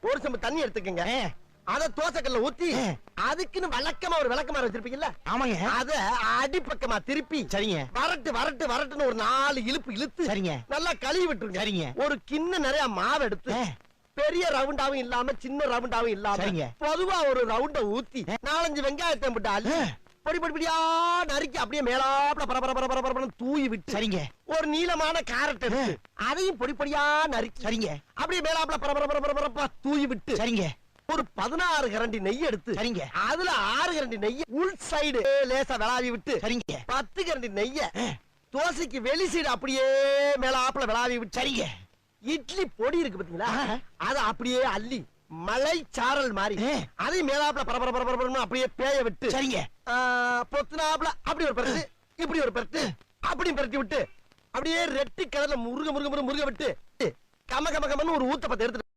ஒரு செம்பு தண்ணி எடுத்துக்கங்க. அத தோசைக்கல்ல ஊத்தி அதுக்குன்னு வழக்கமா ஒரு விளக்கமாறு வச்சிருப்பீங்கல்ல? ஆமாங்க. அத அடிப்பக்கமா திருப்பி சரிங்க. வரட்டுன்னு ஒரு 4 இழுப்பு இழுத்து சரிங்க. நல்லா கழுவி விட்டுருங்க. சரிங்க. ஒரு கிண்ண நிறைய மாவு எடுத்து பெரிய ரவுண்டாவும் இல்லாம சின்ன ரவுண்டாவும் இல்லாம பொதுவா ஒரு ரவுண்ட ஊத்தி 4-5 வெங்காயத்தை போட்டு அள்ளி பொடி பொடியா நறுக்கி அப்படியே மேலாப்ல பரபர தூவி விட்டு சரிங்க. ஒரு நீளமான கேரட் எடுத்து அதையும் பொடி பொடியா நறுக்கி சரிங்க. அப்படியே மேலாப்ல பரபர தூவி விட்டு சரிங்க. ஒரு 16 கரண்டி நெய் எடுத்து சரிங்க. அதுல 6 கரண்டி நெய் உள் சைடு லேசா விளாவி விட்டு சரிங்க. 10 கரண்டி நெய்ய தோசைக்கு வெளி சைடு அப்படியே மேலாப்ல விளாவி விட்டு சரிங்க. இட்லி பொடி இருக்கு பாத்தீங்களா, அத அப்படியே அள்ளி மலை சாரல் மாதிரி அதை மேலாப்ல பரபர அப்படியே பேய விட்டு சரிங்க. பொத்துனாப்ல அப்படி ஒரு பரட்டு இப்படி ஒரு பரட்டு அப்படி பரட்டி விட்டு அப்படியே ரெட்டி கலர்ல முருக விட்டு கம ஒரு ஊத்த பத்த எடுத்து